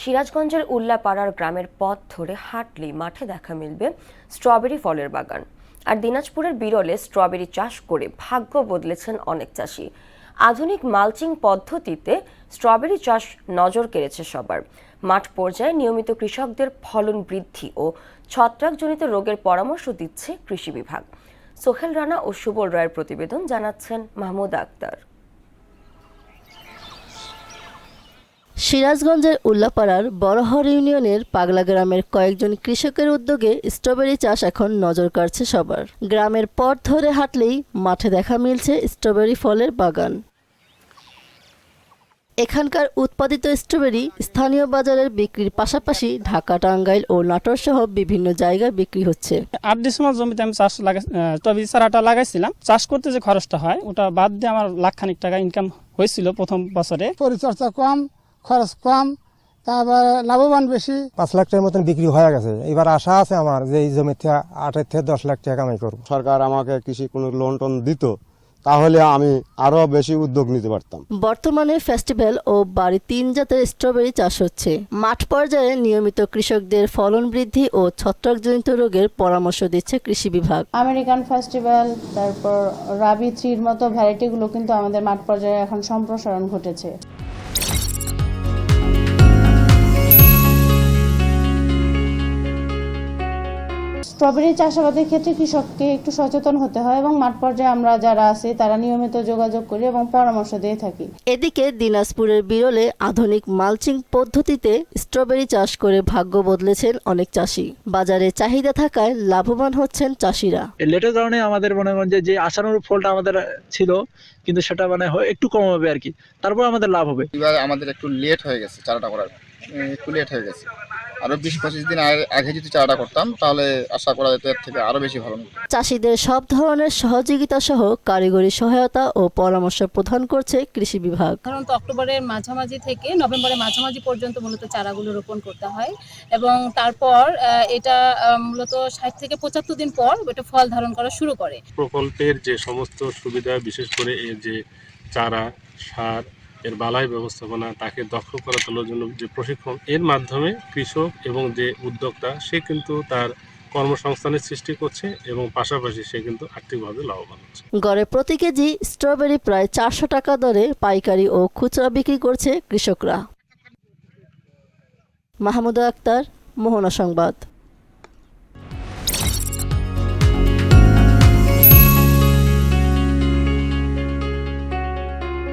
সিরাজগঞ্জের উল্লাপাড়ার গ্রামের পথ ধরে হাঁটলেই মাঠে দেখা মিলবে স্ট্রবেরি ফলের বাগান। আর দিনাজপুরের বিরলে স্ট্রবেরি চাষ করে ভাগ্য বদলেছেন অনেক চাষি। আধুনিক মালচিং পদ্ধতিতে স্ট্রবেরি চাষ নজর কেড়েছে সবার। মাঠ পর্যায়ে নিয়মিত কৃষকদের ফলন বৃদ্ধি ও ছত্রাকজনিত রোগের পরামর্শ দিচ্ছে কৃষি বিভাগ। সোহেল রানা ও সুবল রায়ের প্রতিবেদন, জানাচ্ছেন মাহমুদা আক্তার। সিরাজগঞ্জের উল্লাপাড়ার বড়হর ইউনিয়নের পাগলা গ্রামের কয়েকজন কৃষকের উদ্যোগে স্ট্রবেরি চাষ এখন নজর কাড়ছে সবার। গ্রামের পথ ধরে হাঁটলেই মাঠে দেখা মিলছে স্ট্রবেরি ফলের বাগান। এখানকার উৎপাদিত স্ট্রবেরি স্থানীয় বাজারের বিক্রির পাশাপাশি ঢাকা, টাঙ্গাইল ও নাটোর সহ বিভিন্ন জায়গায় বিক্রি হচ্ছে। 8 ডিসেম্বর জমিতে আমি স্ট্রবেরি চারাটা লাগাইছিলাম। চাষ করতে যে খরচটা হয় ওটা বাদ দিয়ে আমার লাখখানিক টাকা ইনকাম হয়েছিল প্রথম বছরে। পরিচর্যা কম, খরচ কম, তারপর লাভবান বেশি। 5 লাখ টাকার মতন বিক্রি হয়ে গেছে। এবার আশা আছে আমার যে এই জমিতে 8 থেকে 10 লাখ টাকা কামাই করব। সরকার আমাকে কৃষি কোনো লোন টোন দিত, তাহলে আমি আরো বেশি উদ্যোগ নিতে পারতাম। বর্তমানে ফেস্টিভ্যাল ও বাড়ি 3 জাতের স্ট্রবেরি চাষ হচ্ছে। মাঠ পর্যায়ে নিয়মিত কৃষকদের ফলন বৃদ্ধি ও ছত্রাকজনিত রোগের পরামর্শ দিচ্ছে কৃষি বিভাগ। আমেরিকান ফেস্টিভ্যাল, তারপর রাবি 3 মতো ভ্যারাইটিগুলো কিন্তু আমাদের মাঠ পর্যায়ে এখন সম্প্রসারণ ঘটেছে। স্ট্রবেরি চাষাবাদের ক্ষেত্রে কৃষককে একটু সচেতন হতে হয় এবং মাঠ পর্যায়ে আমরা যারা আছি তারা নিয়মিত যোগাযোগ করি এবং পরামর্শ দিয়ে থাকি। এদিকে দিনাজপুরের বিরলে আধুনিক মালচিং পদ্ধতিতে স্ট্রবেরি চাষ করে ভাগ্য বদলেছেন অনেক চাষি। বাজারে চাহিদা থাকায় লাভবান হচ্ছেন চাষিরা। লেটের কারণে আমাদের মনে করেন যে আশানুরূপ ফলটা আমাদের ছিল, কিন্তু সেটা মানে একটু কম হবে আর কি, তারপর আমাদের লাভ হবে। এবার আমাদের একটু লেট হয়ে গেছে চারাটা করার, একটু লেট হয়ে গেছে। আরো 20-25 দিন আগে যদি চারাটা করতাম তাহলে আশা করা যেত এর থেকে আরো বেশি ভালো হতো। চাষিদের সব ধরনের সহযোগিতা সহ কারিগরি সহায়তা ও পরামর্শ প্রদান করছে কৃষি বিভাগ। সাধারণত অক্টোবরের মাঝামাঝি থেকে নভেম্বরের মাঝামাঝি পর্যন্ত মূলত চারাগুলো রোপণ করতে হয় এবং তারপর এটা মূলত 60 থেকে 75 দিন পর এটা ফল ধারণ করা শুরু করে। প্রকল্পের যে সমস্ত সুবিধা, বিশেষ করে এর যে চারা, সার, এর বালাই ব্যবস্থাপনা, তাকে দক্ষ করে তোলার জন্য যে প্রশিক্ষণ, এর মাধ্যমে কৃষক এবং যে উদ্যোক্তা সে কিন্তু তার কর্মসংস্থানের সৃষ্টি করছে এবং পাশাপাশি সে কিন্তু আর্থিকভাবে লাভবান হচ্ছে। গড়ে প্রতি কেজি স্ট্রবেরি প্রায় 400 টাকা দরে পাইকারি ও খুচরা বিক্রি করছে কৃষকরা। মাহমুদা আক্তার, মোহনা সংবাদ।